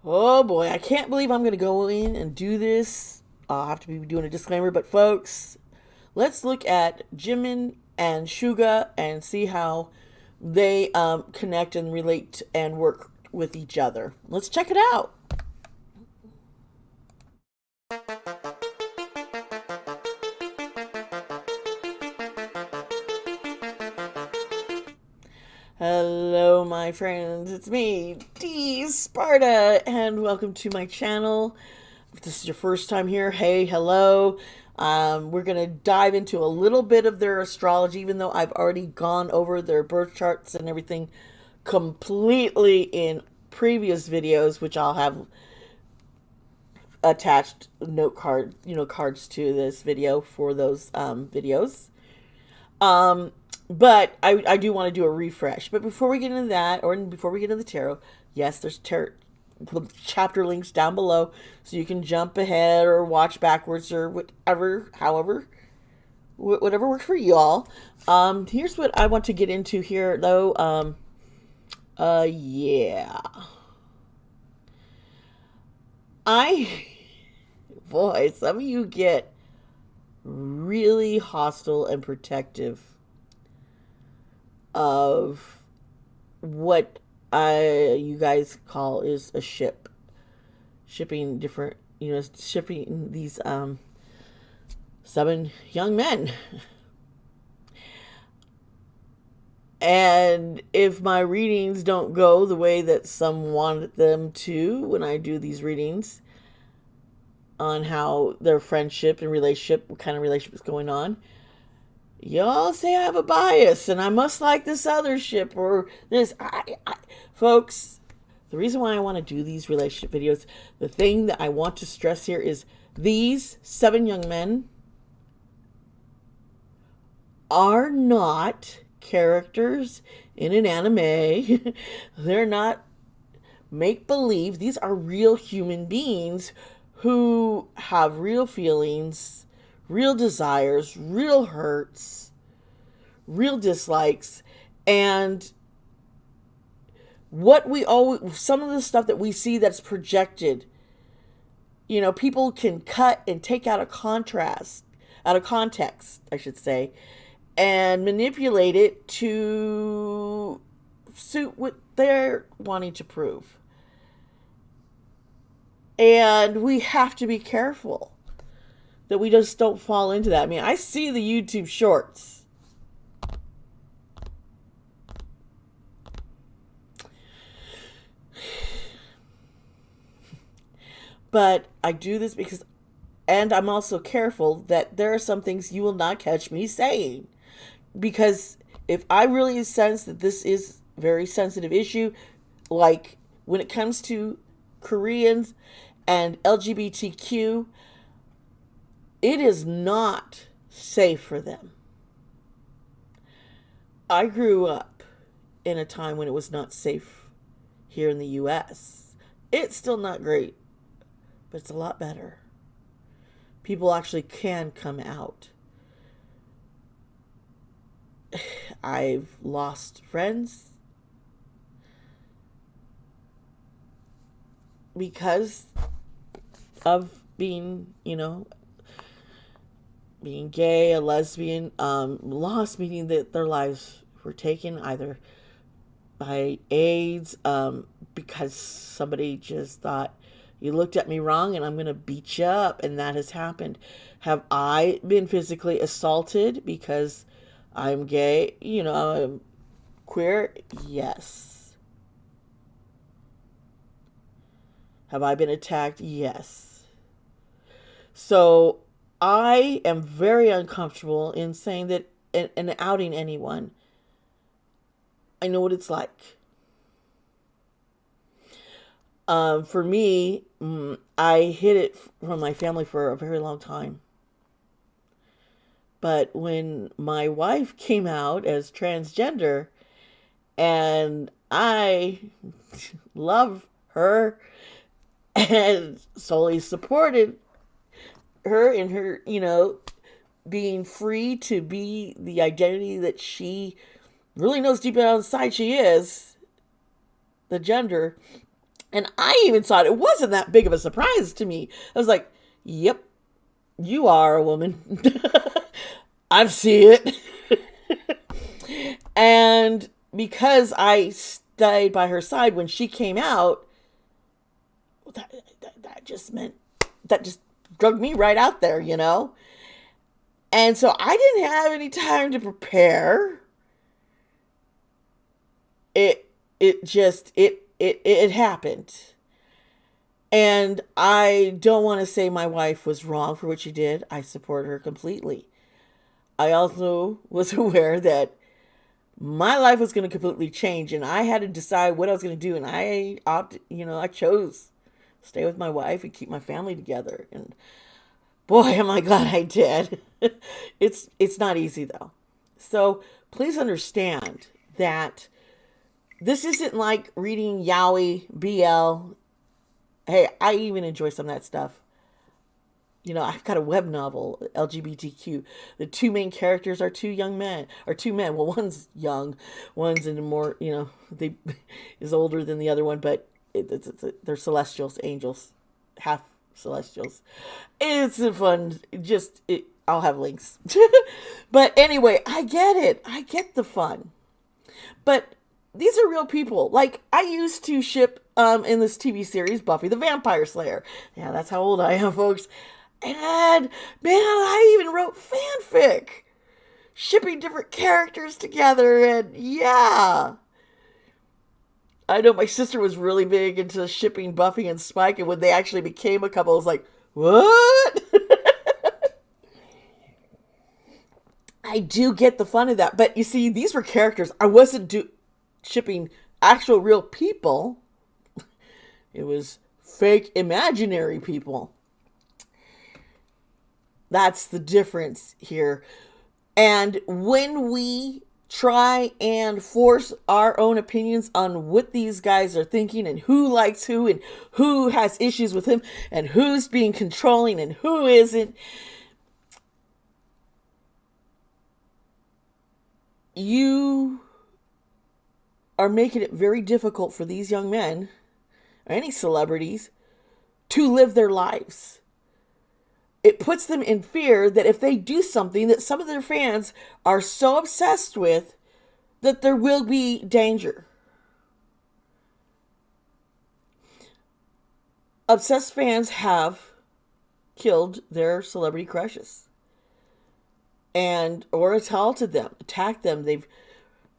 Oh boy, I can't believe I'm going to go in and do this. I'll have to be doing a disclaimer, but folks, let's look at Jimin and Suga and see how they connect and relate and work with each other. Let's check it out. Hello, my friends. It's me, Dee Sparta, and welcome to my channel. If this is your first time here, hey, hello. We're going to dive into a little bit of their astrology, even though I've already gone over their birth charts and everything completely in previous videos, which I'll have attached note card, cards to this video for those videos. But I do want to do a refresh. But before we get into that, or before we get into the tarot, yes, there's chapter links down below, so you can jump ahead or watch backwards or whatever works for y'all. Here's what I want to get into here, though. Yeah. Boy, some of you get really hostile and protective of what you guys call is a shipping different, shipping these 7 young men. And if my readings don't go the way that some wanted them to when I do these readings on how their friendship and relationship, what kind of relationship is going on, y'all say I have a bias and I must like this other ship or this. Folks, the reason why I want to do these relationship videos, the thing that I want to stress here is these 7 young men are not characters in an anime. They're not make-believe. These are real human beings who have real feelings, real desires, real hurts, real dislikes, and what we always, some of the stuff that we see that's projected, people can cut and take out of context, I should say, and manipulate it to suit what they're wanting to prove. And we have to be careful that we just don't fall into that. I mean, I see the YouTube shorts. But I do this because, and I'm also careful that there are some things you will not catch me saying. Because if I really sense that this is a very sensitive issue, like when it comes to Koreans and LGBTQ, it is not safe for them. I grew up in a time when it was not safe here in the US. It's still not great, but it's a lot better. People actually can come out. I've lost friends because of being, being gay, a lesbian, lost, meaning that their lives were taken either by AIDS, because somebody just thought, you looked at me wrong and I'm going to beat you up, and that has happened. Have I been physically assaulted because I'm gay, I'm queer? Yes. Have I been attacked? Yes. So I am very uncomfortable in saying that and outing anyone. I know what it's like. For me, I hid it from my family for a very long time. But when my wife came out as transgender, and I love her and solely supported her in her, being free to be the identity that she really knows deep down inside she is, the gender, And I even thought it wasn't that big of a surprise to me. I was like, yep, you are a woman. I see it. And because I stayed by her side when she came out, that just meant, that just drug me right out there, you know? And so I didn't have any time to prepare. It happened. And I don't want to say my wife was wrong for what she did. I support her completely. I also was aware that my life was going to completely change, and I had to decide what I was going to do. And I chose to stay with my wife and keep my family together. And boy, am I glad I did. It's not easy though. So please understand that this isn't like reading yaoi, BL. Hey, I even enjoy some of that stuff. You know, I've got a web novel, LGBTQ. The two main characters are two men. Well, one's young, one's in a more, they is older than the other one, but they're celestials, angels, half celestials. It's a fun, I'll have links. But anyway, I get it. I get the fun. But these are real people. Like, I used to ship in this TV series, Buffy the Vampire Slayer. Yeah, that's how old I am, folks. And, man, I even wrote fanfic. Shipping different characters together, and yeah. I know my sister was really big into shipping Buffy and Spike, and when they actually became a couple, I was like, what? I do get the fun of that. But you see, these were characters. I wasn't shipping actual real people. It was fake imaginary people. That's the difference here. And when we try and force our own opinions on what these guys are thinking and who likes who and who has issues with him and who's being controlling and who isn't, you are making it very difficult for these young men or any celebrities to live their lives. It puts them in fear that if they do something that some of their fans are so obsessed with, that there will be danger. Obsessed fans have killed their celebrity crushes or assaulted them, attacked them. They've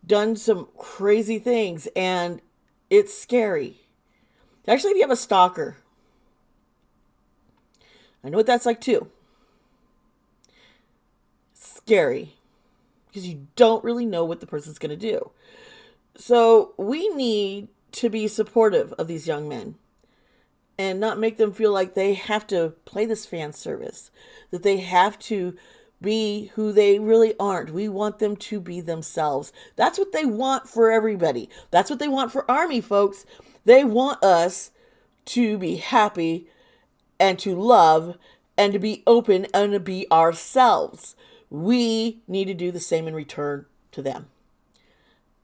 done some crazy things, and it's scary. Actually, if you have a stalker, I know what that's like too. It's scary because you don't really know what the person's going to do. So we need to be supportive of these young men and not make them feel like they have to play this fan service, that they have to be who they really aren't. We want them to be themselves. That's what they want for everybody. That's what they want for Army, folks. They want us to be happy and to love and to be open and to be ourselves. We need to do the same in return to them.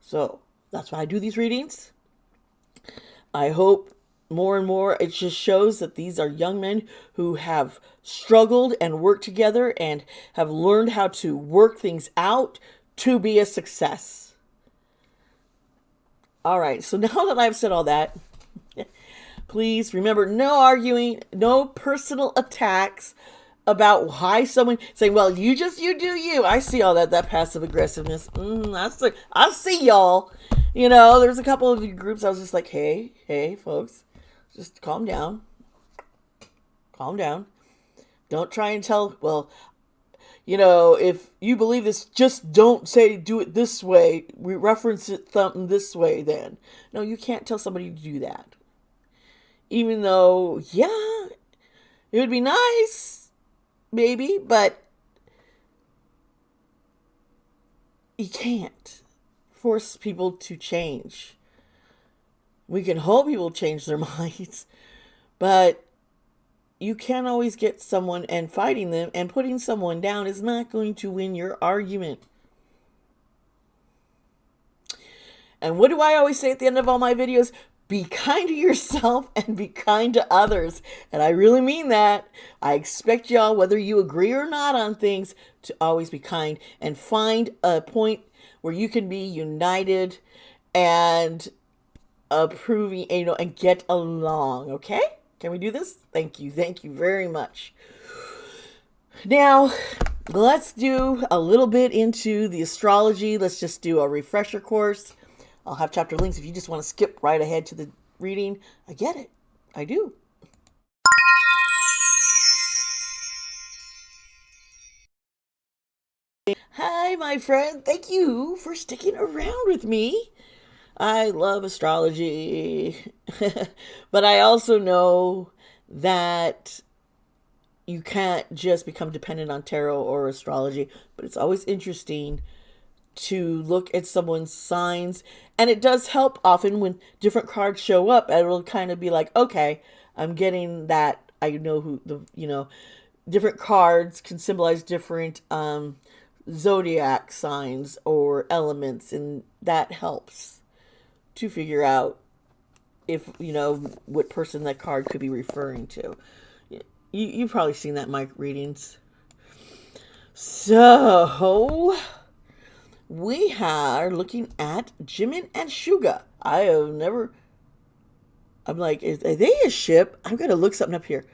So that's why I do these readings. I hope more and more it just shows that these are young men who have struggled and worked together and have learned how to work things out to be a success. All right, so now that I've said all that, please remember, no arguing, no personal attacks about why someone saying, well, you do you. I see all that passive aggressiveness. I see y'all. There's a couple of groups I was just like, hey, folks, just calm down. Calm down. Don't try and tell, well, if you believe this, just don't say do it this way. We reference it something this way then. No, you can't tell somebody to do that. Even though, yeah, it would be nice, maybe, but you can't force people to change. We can hope people change their minds, but you can't always get someone, and fighting them and putting someone down is not going to win your argument. And what do I always say at the end of all my videos? be kind to yourself and be kind to others. And I really mean that. I expect y'all, whether you agree or not on things, to always be kind and find a point where you can be united and approving, and get along. Okay? Can we do this? Thank you. Thank you very much. Now, let's do a little bit into the astrology. Let's just do a refresher course. I'll have chapter links if you just want to skip right ahead to the reading. I get it. I do. Hi, my friend. Thank you for sticking around with me. I love astrology. But I also know that you can't just become dependent on tarot or astrology. But it's always interesting to look at someone's signs, and it does help often when different cards show up. It'll kind of be like, okay, I'm getting that. I know who different cards can symbolize different zodiac signs or elements, and that helps to figure out if what person that card could be referring to. You've probably seen that in my readings. So we are looking at Jimin and Suga. I'm like, are they a ship? I'm going to look something up here.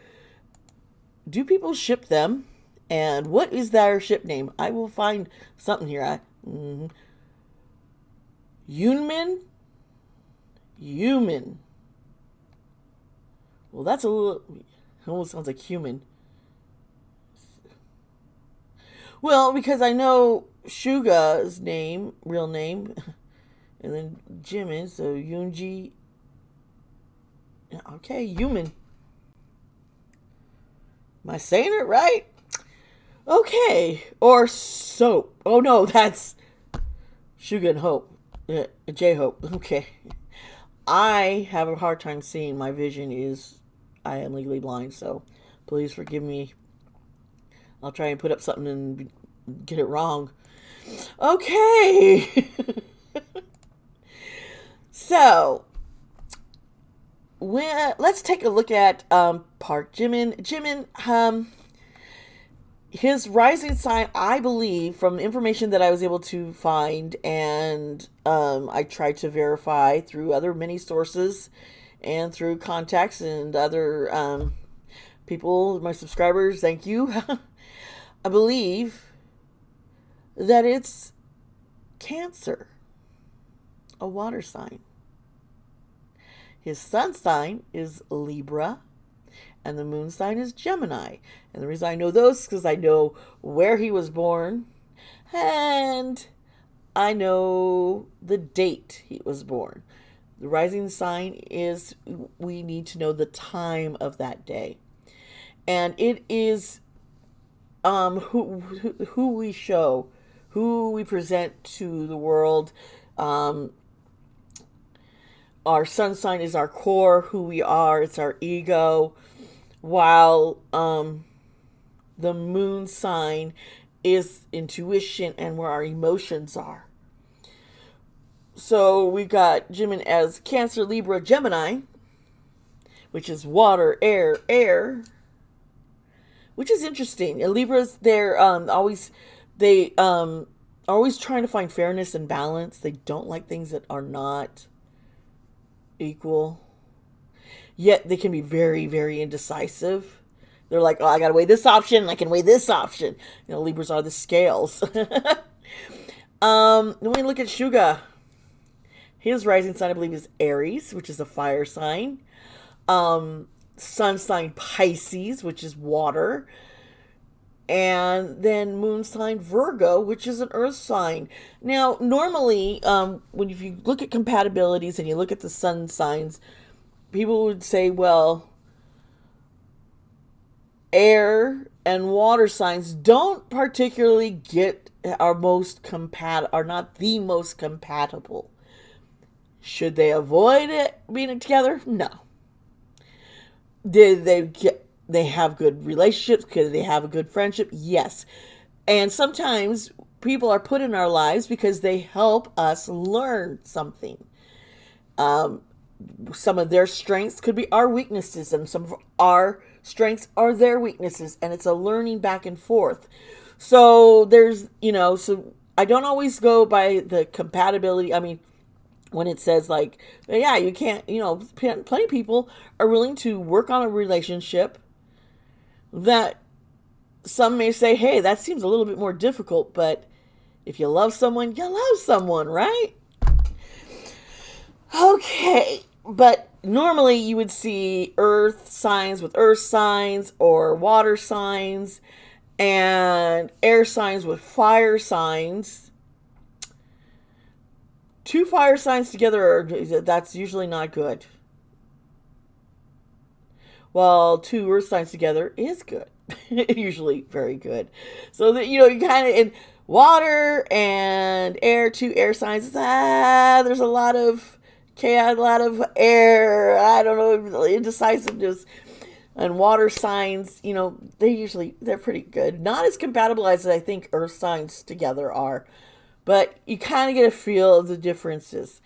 Do people ship them? And what is their ship name? I will find something here. Yunmin? Human. Well, that's a little, it almost sounds like human. Well, because I know Suga's real name, and then Jimin, so Yoonji. Okay, human. Am I saying it right? Okay, or soap. Oh no, that's Suga and Hope. J-Hope. Okay. I have a hard time seeing. My vision I am legally blind, so please forgive me. I'll try and put up something and get it wrong. Okay. So, let's take a look at Park Jimin. Jimin, his rising sign, I believe, from information that I was able to find, and I tried to verify through other many sources and through contacts and other people, my subscribers, thank you. I believe that it's Cancer, a water sign. His sun sign is Libra, and the moon sign is Gemini. And the reason I know those is because I know where he was born, and I know the date he was born. The rising sign is, we need to know the time of that day. And it is who we show, who we present to the world. Our sun sign is our core, who we are, it's our ego, while the moon sign is intuition and where our emotions are. So we've got Jimin as Cancer, Libra, Gemini, which is water, air, which is interesting. And Libras, they're always trying to find fairness and balance. They don't like things that are not equal. Yet they can be very, very indecisive. They're like, oh, I gotta weigh this option, I can weigh this option. Libras are the scales. Then we look at Suga. His rising sign, I believe, is Aries, which is a fire sign. Sun sign Pisces, which is water. And then moon sign Virgo, which is an earth sign. Now, normally, if you look at compatibilities and you look at the sun signs, people would say, well, air and water signs don't particularly are not the most compatible. Should they avoid it being together? No. Did they have good relationships? Could they have a good friendship? Yes. And sometimes people are put in our lives because they help us learn something. some of their strengths could be our weaknesses, and some of our strengths are their weaknesses, and it's a learning back and forth. So there's, so I don't always go by the compatibility. I mean, when it says like, yeah, you can't, plenty of people are willing to work on a relationship that some may say, hey, that seems a little bit more difficult, but if you love someone, you love someone, right? Okay, but normally you would see earth signs with earth signs, or water signs, and air signs with fire signs. Two fire signs together, that's usually not good. While two earth signs together is good. Usually very good. So that, you kind of, in water and air, two air signs, there's a lot of chaos, a lot of air, I don't know, indecisiveness. And water signs, they're pretty good. Not as compatible as I think earth signs together are. But you kind of get a feel of the differences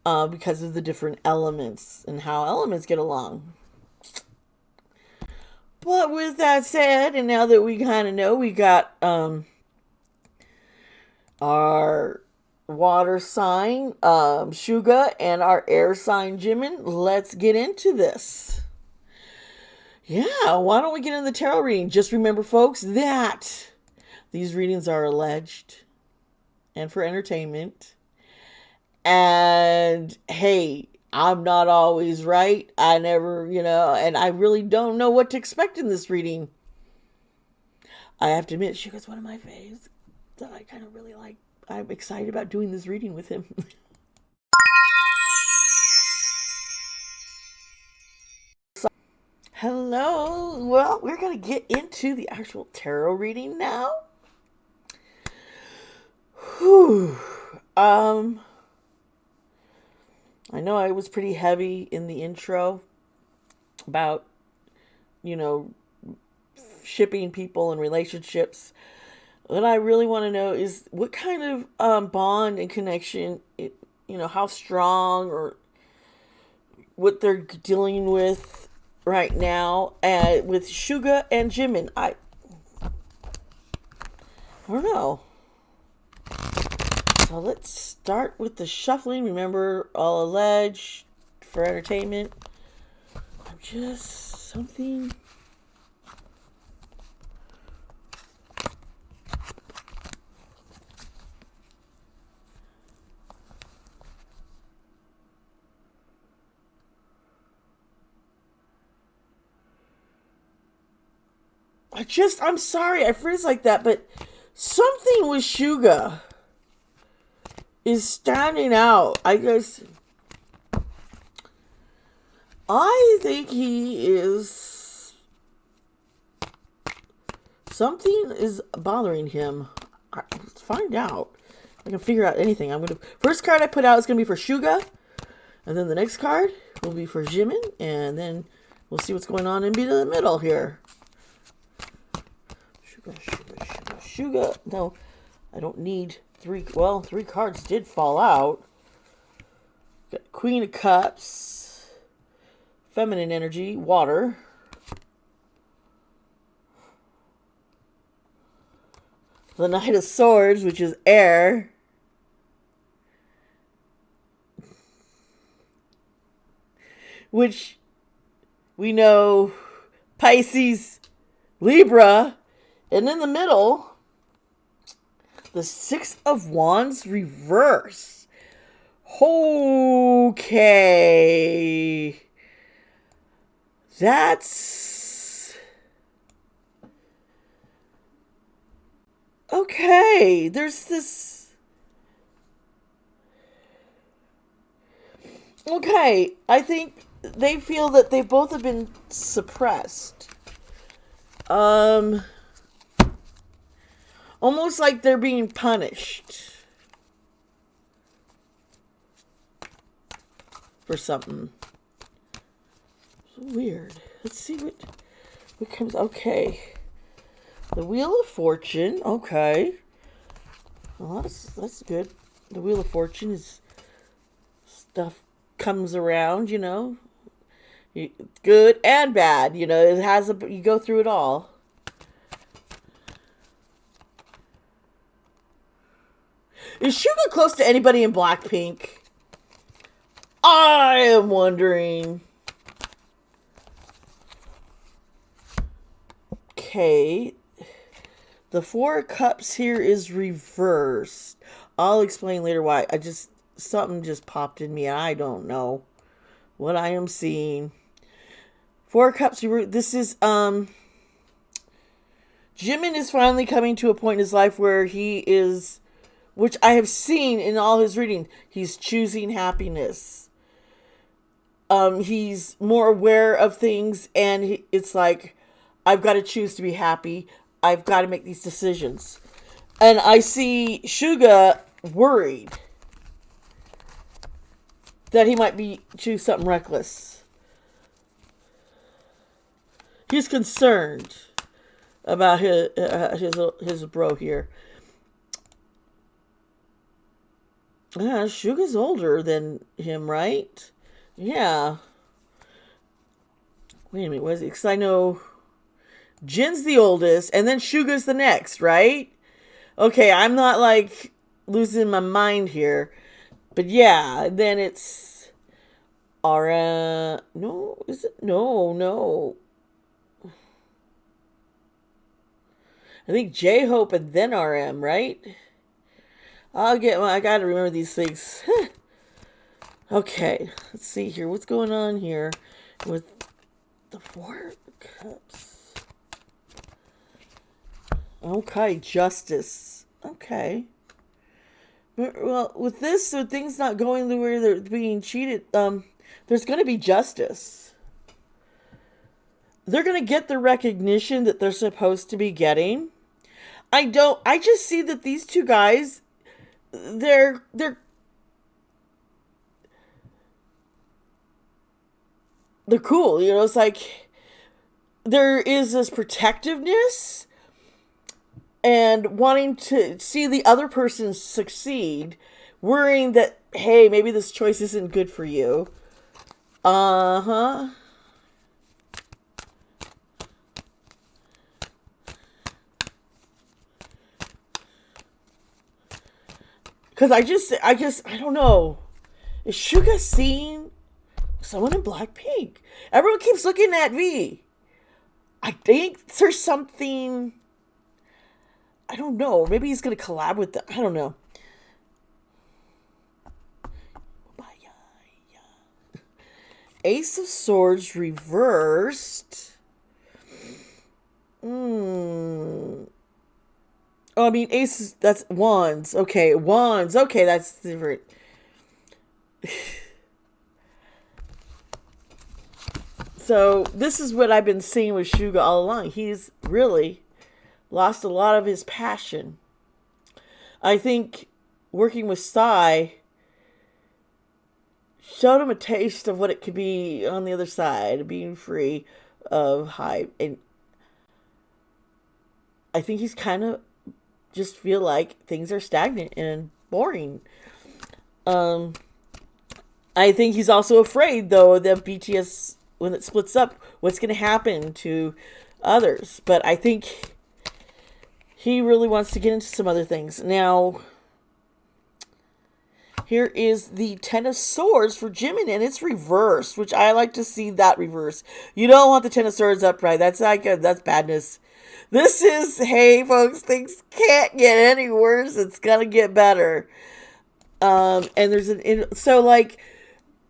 because of the different elements and how elements get along. But with that said, and now that we kind of know, we got our water sign, Suga, and our air sign, Jimin. Let's get into this. Yeah, why don't we get into the tarot reading? Just remember, folks, that these readings are alleged and for entertainment. And hey, I'm not always right. I never, and I really don't know what to expect in this reading. I have to admit, Suga's one of my faves that I kind of really like. I'm excited about doing this reading with him. Hello. Well, we're going to get into the actual tarot reading now. Whew. I know I was pretty heavy in the intro about, shipping people and relationships. What I really want to know is what kind of bond and connection, how strong, or what they're dealing with right now with Suga and Jimin. I don't know. So let's start with the shuffling. Remember, all alleged for entertainment. I'm just something. I'm sorry, I freeze like that, but something with Suga is standing out. I think he is, something is bothering him. Let's find out. I can figure out anything. First card I put out is going to be for Suga, and then the next card will be for Jimin, and then we'll see what's going on in the middle here. Suga. No, I don't need three. Well, three cards did fall out. Got Queen of Cups, feminine energy, water. The Knight of Swords, which is air. Which we know Pisces, Libra. And in the middle, the Six of Wands reverse. Okay. That's... okay. There's this... okay. I think they feel that they both have been suppressed. Almost like they're being punished for something. So weird. Let's see what comes. Okay. The Wheel of Fortune. Okay. Well, that's good. The Wheel of Fortune is stuff comes around, you know, good and bad. You know, it has a, you go through it all. Is Suga close to anybody in Blackpink? I am wondering. Okay. The Four of Cups here is reversed. I'll explain later why. Something just popped in me. I don't know what I am seeing. Four of Cups. This is Jimin is finally coming to a point in his life where he is, which I have seen in all his reading, he's choosing happiness. He's more aware of things, and it's like, I've got to choose to be happy. I've got to make these decisions. And I see Suga worried that he might choose something reckless. He's concerned about his bro here. Suga's older than him, right? Yeah. Wait a minute, what is it? Because I know Jin's the oldest, and then Suga's the next, right? Okay, I'm not like losing my mind here. But yeah, then it's no, is it? No. I think J-Hope and then RM, right? I gotta remember these things. Okay, let's see here. What's going on here with the Four Cups? Okay, justice. Okay. Well, with things not going the way they're being cheated, there's going to be justice. They're going to get the recognition that they're supposed to be getting. I just see that these two guys, they're cool. You know, it's like there is this protectiveness and wanting to see the other person succeed, worrying that, hey, maybe this choice isn't good for you. Uh-huh. Because I don't know. Is Suga seeing someone in Blackpink? Everyone keeps looking at V. I think there's something, I don't know. Maybe he's going to collab with them. I don't know. Ace of Swords reversed. Oh, I mean, aces, that's wands. Okay, wands. Okay, that's different. So, this is what I've been seeing with Suga all along. He's really lost a lot of his passion. I think working with Psy showed him a taste of what it could be on the other side, being free of hype. And I think he's kind of just feel like things are stagnant and boring. I think he's also afraid, though, that BTS, when it splits up, what's going to happen to others. But I think he really wants to get into some other things. Now, here is the Ten of Swords for Jimin, and it's reversed, which I like to see that reverse. You don't want the Ten of Swords upright. That's not good. That's badness. This is, hey, folks, things can't get any worse. It's going to get better. And there's so, like,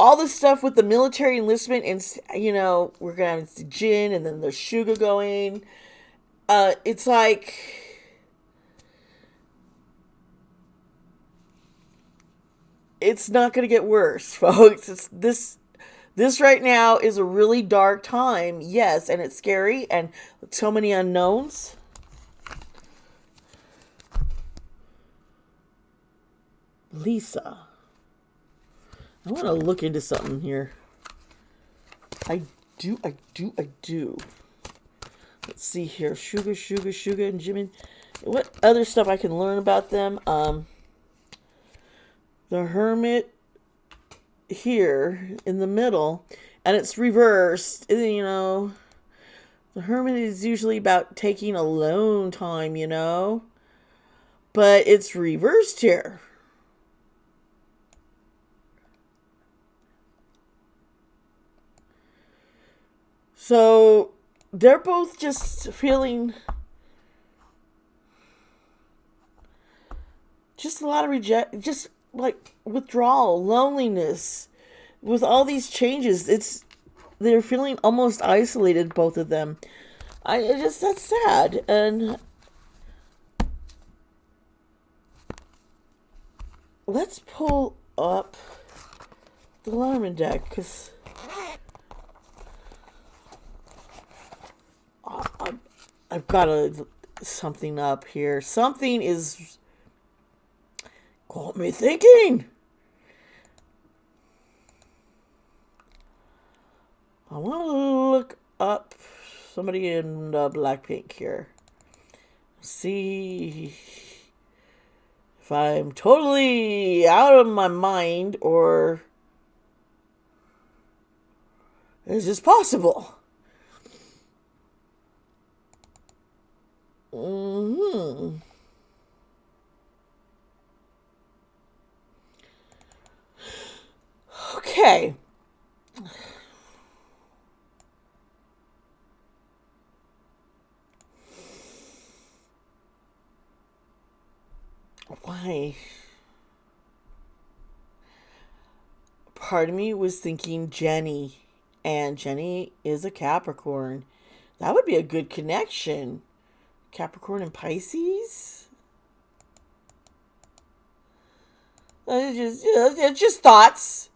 all the stuff with the military enlistment, and, you know, we're going to have Jin, and then there's Suga going. It's like, it's not going to get worse, folks. It's this right now is a really dark time, yes, and it's scary, and so many unknowns. Lisa. I want to look into something here. I do. Let's see here. Suga, and Jimin. What other stuff I can learn about them? The Hermit. here in the middle, and it's reversed. The hermit is usually about taking alone time, but it's reversed here. So they're both just feeling just a lot of just like withdrawal, loneliness. With all these changes, they're feeling almost isolated, both of them. That's sad. And let's pull up the Lenormand deck, because I've got something up here. Something is got me thinking. I want to look up somebody in Blackpink here. See if I'm totally out of my mind, or is this possible? Okay. Why? Part of me was thinking Jenny, and Jenny is a Capricorn. That would be a good connection. Capricorn and Pisces? Just thoughts.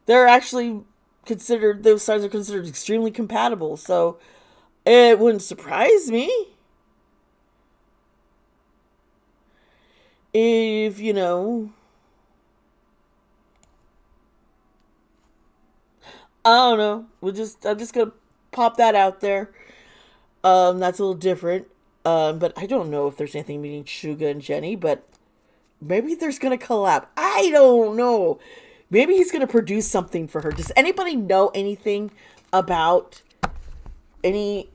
They're actually considered, those signs are considered extremely compatible, so it wouldn't surprise me if, I don't know. I'm just gonna pop that out there. That's a little different. But I don't know if there's anything between Suga and Jenny, but maybe there's gonna collab. I don't know. Maybe he's gonna produce something for her. Does anybody know anything about any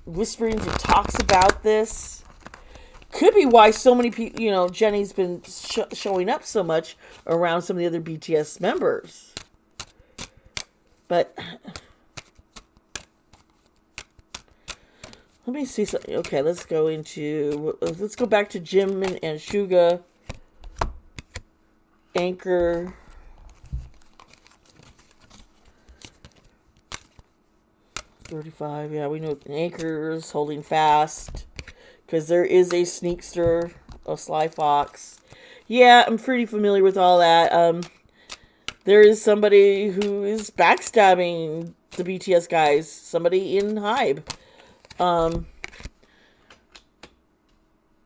whisperings or talks about this? Could be why so many people, Jenny's been showing up so much around some of the other BTS members. But let me see something. Okay, let's go back to Jimin and Suga. Anchor. $35. Yeah, we know Anchor's holding fast, because there is a sneakster, a Sly Fox. Yeah, I'm pretty familiar with all that. There is somebody who is backstabbing the BTS guys. Somebody in Hybe.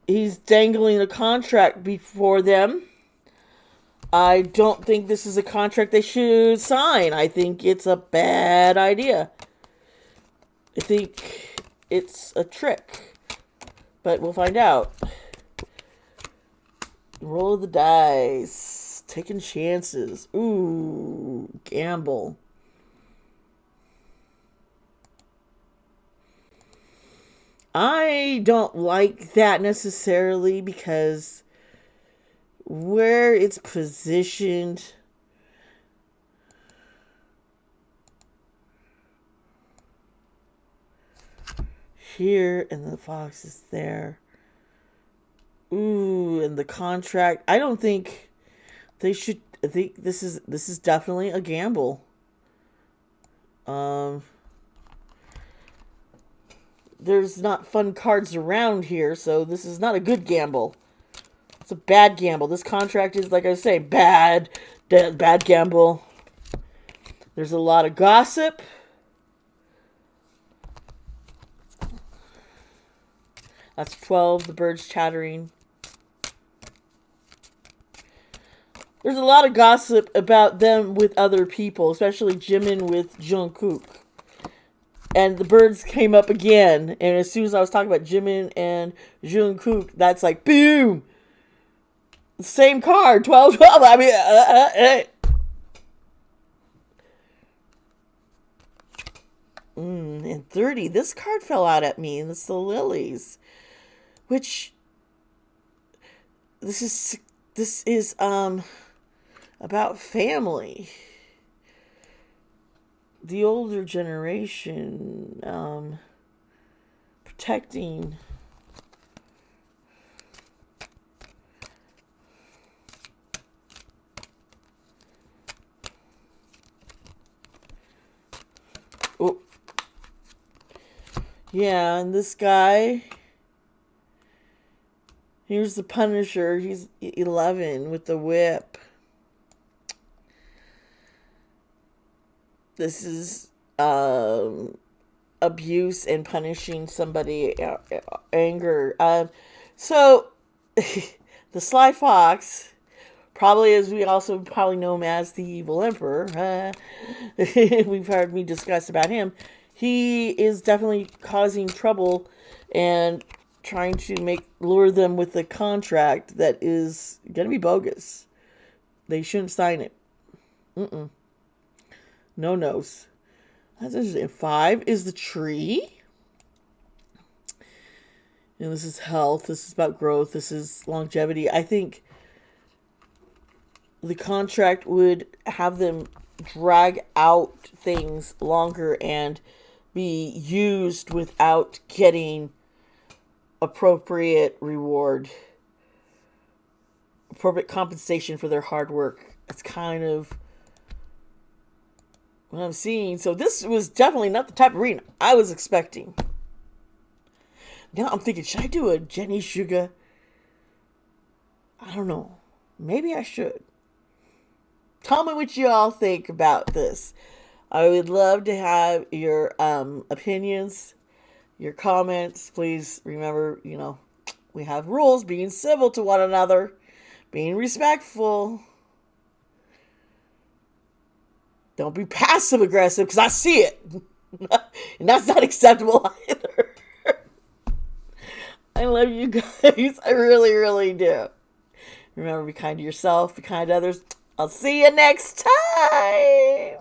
He's dangling a contract before them. I don't think this is a contract they should sign. I think it's a bad idea. I think it's a trick. But we'll find out. Roll of the dice. Taking chances. Ooh, gamble. I don't like that necessarily, because where it's positioned, here, and the fox is there. Ooh, and the contract. I don't think they should. I think this is definitely a gamble. There's not fun cards around here, so this is not a good gamble. It's a bad gamble. This contract is, like I say, bad gamble. There's a lot of gossip. That's 12, the birds chattering. There's a lot of gossip about them with other people, especially Jimin with Jungkook. And the birds came up again. And as soon as I was talking about Jimin and Jungkook, that's like, boom! Same card, 12, 12. I mean, and 30. This card fell out at me, and it's the lilies, which this is about family. The older generation, protecting. Oh, yeah, and this guy, here's the Punisher. He's 11 with the whip. This is abuse and punishing somebody, anger. So the Sly Fox, probably as we also probably know him as the Evil Emperor. We've heard me discuss about him. He is definitely causing trouble and trying to lure them with a contract that is going to be bogus. They shouldn't sign it. No nos. That's interesting. 5 is the tree. And this is health. This is about growth. This is longevity. I think the contract would have them drag out things longer and be used without getting appropriate reward, appropriate compensation for their hard work. It's kind of what I'm seeing. So this was definitely not the type of reading I was expecting. Now I'm thinking, should I do a Jenny Suga? I don't know. Maybe I should. Tell me what you all think about this. I would love to have your opinions, your comments. Please remember, we have rules, being civil to one another, being respectful. Don't be passive aggressive, because I see it. And that's not acceptable either. I love you guys. I really, really do. Remember, be kind to yourself, be kind to others. I'll see you next time.